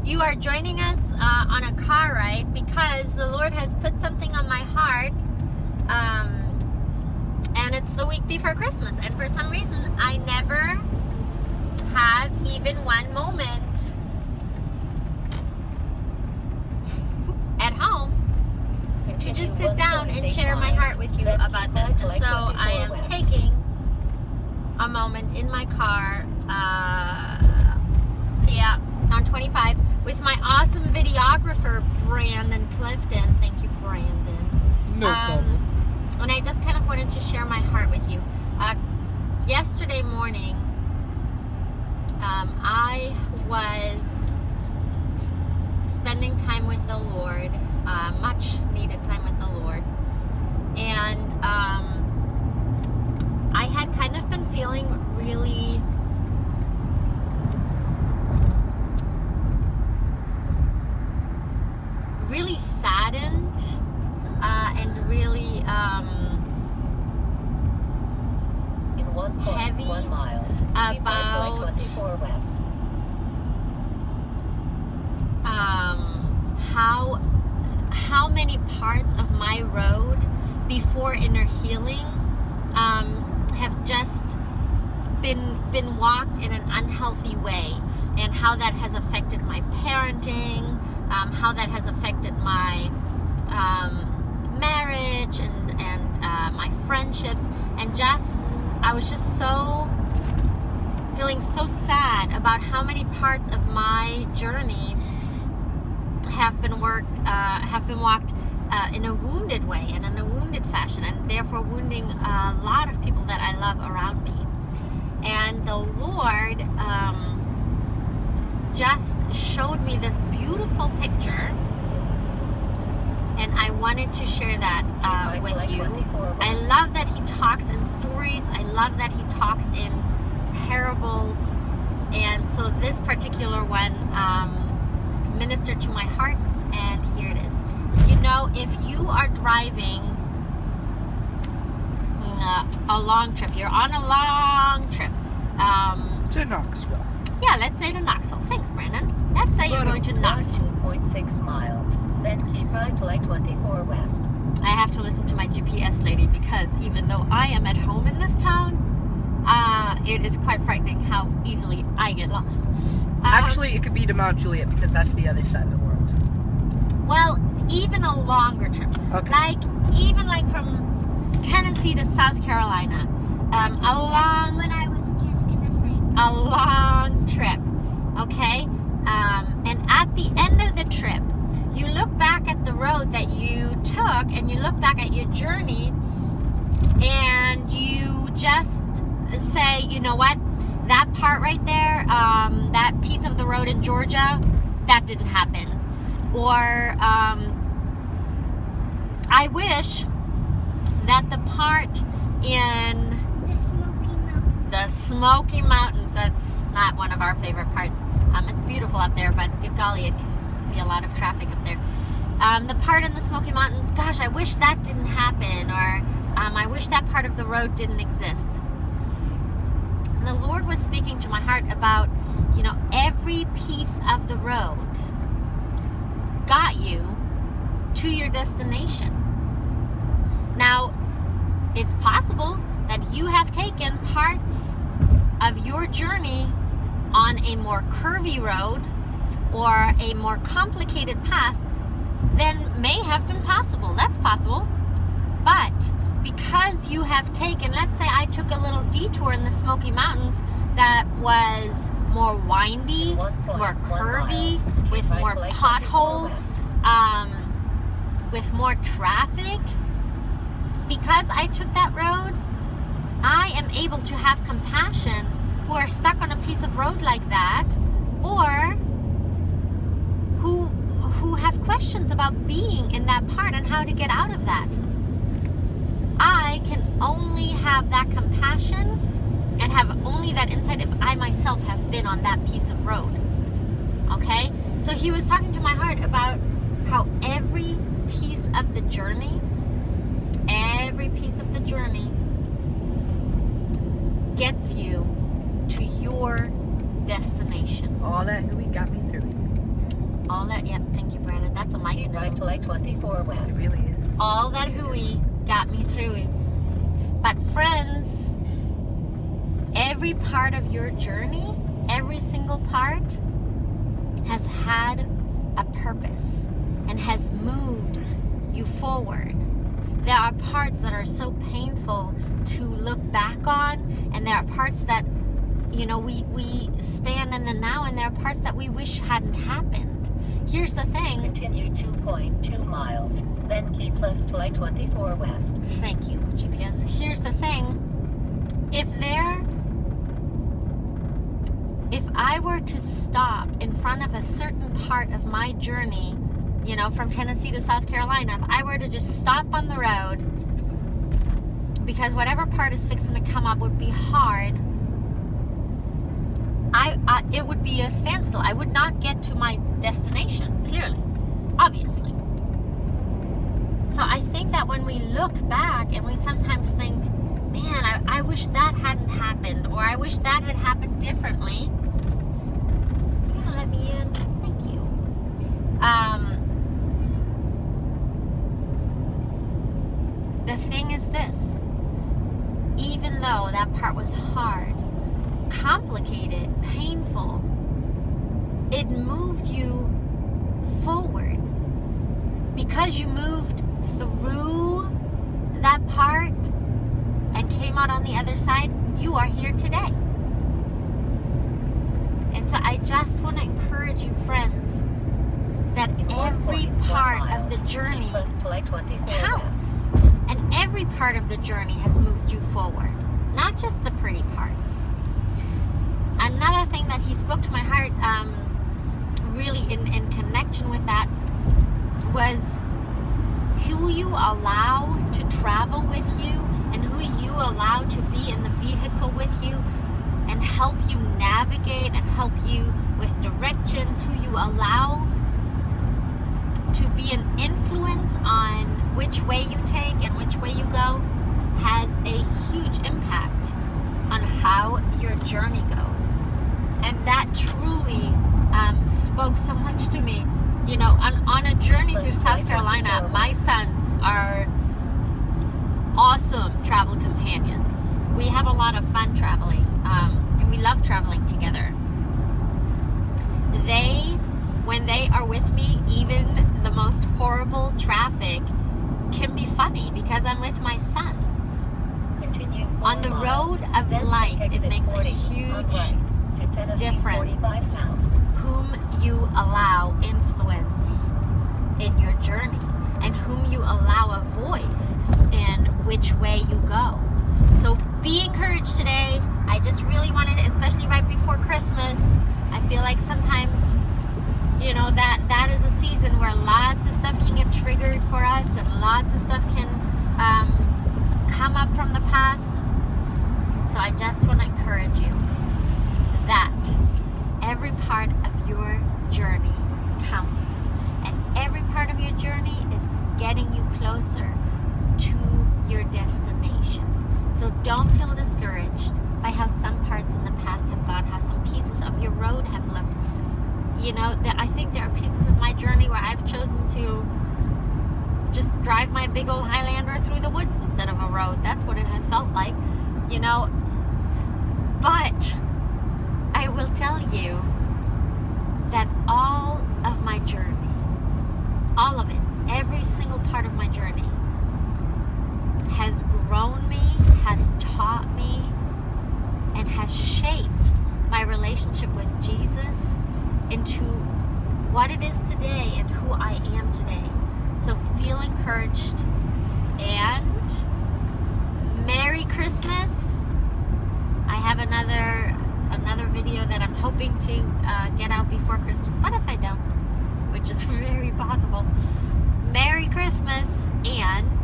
you are joining us on a car ride because the Lord has put something on my heart, and it's the week before Christmas, and for some reason I never have even one moment at home to just sit down and share my heart with you about this. And so I am taking a moment in my car, on 25, with my awesome videographer, Brandon Clifton. Thank you, Brandon. No problem. And I just kind of wanted to share my heart with you. Yesterday morning, I was spending time with the Lord, much needed time with the Lord, and I had kind of been feeling really saddened and really heavy about how many parts of my road before inner healing have just been walked in an unhealthy way, and how that has affected my parenting, how that has affected my marriage and my friendships, and I was just feeling so sad about how many parts of my journey have been walked in a wounded way and in a wounded fashion, and therefore wounding a lot of people that I love around me. And the Lord just showed me this beautiful picture, and I wanted to share that with you. I love that he talks in stories. I love that he talks in parables, and so this particular one ministered to my heart, and here it is. You know, if you are driving a long trip, you're on a long trip To Knoxville. Yeah, let's say to Knoxville. Thanks, Brandon. Let's say you're going to Knoxville. 2.6 miles, then keep right to I-24 west. I have to listen to my GPS lady, because even though I am at home in this town, it is quite frightening how easily I get lost. Actually, it could be to Mount Juliet, because that's the other side of the world. Well, even a longer trip. Okay. Even from Tennessee to South Carolina. A long trip, okay? And at the end of the trip, you look back at the road that you took, and you look back at your journey, and you just say, you know what? That part right there, that piece of the road in Georgia, that didn't happen. Or, I wish that the part in the Smoky Mountains, that's not one of our favorite parts. It's beautiful up there, but good golly, it can be a lot of traffic up there. The part in the Smoky Mountains, gosh, I wish that didn't happen, or I wish that part of the road didn't exist. And the Lord was speaking to my heart about, every piece of the road got you to your destination. Now, it's possible that you have taken parts of your journey on a more curvy road or a more complicated path than may have been possible. That's possible. But because you have taken, let's say I took a little detour in the Smoky Mountains that was more windy, more curvy, with more potholes, with more traffic, because I took that road, I am able to have compassion who are stuck on a piece of road like that, or who have questions about being in that part and how to get out of that. I can only have that compassion and have only that insight if I myself have been on that piece of road. Okay? So he was talking to my heart about how every piece of the journey gets you to your destination. All that Huey got me through it. All that, yep, thank you, Brandon. That's a Keep right to mechanism. I-24 It west. really is. All that hooey got me through it. But friends, every part of your journey, every single part, has had a purpose and has moved you forward. There are parts that are so painful to look back on, and there are parts that, you know, we stand in the now, and there are parts that we wish hadn't happened. Here's the thing. Continue 2.2 miles, then keep left to I-24 west. Thank you, GPS. Here's the thing. If I were to stop in front of a certain part of my journey, you know, from Tennessee to South Carolina, if I were to just stop on the road, because whatever part is fixing to come up would be hard, it would be a standstill. I would not get to my destination, clearly, obviously. So I think that when we look back and we sometimes think, man, I wish that hadn't happened, or I wish that had happened differently. You're gonna let me in? Thank you. The thing is this. Even though that part was hard, complicated, painful, it moved you forward. Because you moved through that part and came out on the other side, you are here today. And so I just want to encourage you, friends, that every part of the journey counts. And every part of the journey has moved you forward, not just the pretty parts. Another thing that he spoke to my heart, really in connection with that, was who you allow to travel with you and who you allow to be in the vehicle with you and help you navigate and help you with directions, who you allow to be an influence on which way you take and which way you go, has a huge impact on how your journey goes. And that truly spoke so much to me. You know, on a journey through South Carolina, my sons are awesome travel companions. We have a lot of fun traveling, and we love traveling together. When they are with me, even the most horrible traffic can be funny because I'm with my sons. Continue On the road of life, it makes a huge difference whom you allow influence in your journey and whom you allow a voice in which way you go. So be encouraged today. I just really wanted, especially right before Christmas, I feel like sometimes, you know, that is a season where lots of stuff can get triggered for us and lots of stuff can come up from the past. So I just want to encourage you that every part of your journey counts, and every part of your journey is getting you closer to your destination. So don't feel discouraged by how some parts in the past have gone, how some pieces of your road have looked. You know, I think there are pieces of my journey where I've chosen to just drive my big old Highlander through the woods instead of a road. That's what it has felt like, you know. But I will tell you that all of my journey, all of it, every single part of my journey has grown me, has taught me, and has shaped my relationship with Jesus into what it is today and who I am today. So feel encouraged, and Merry Christmas. I have another video that I'm hoping to get out before Christmas, but if I don't, which is very possible, Merry Christmas, and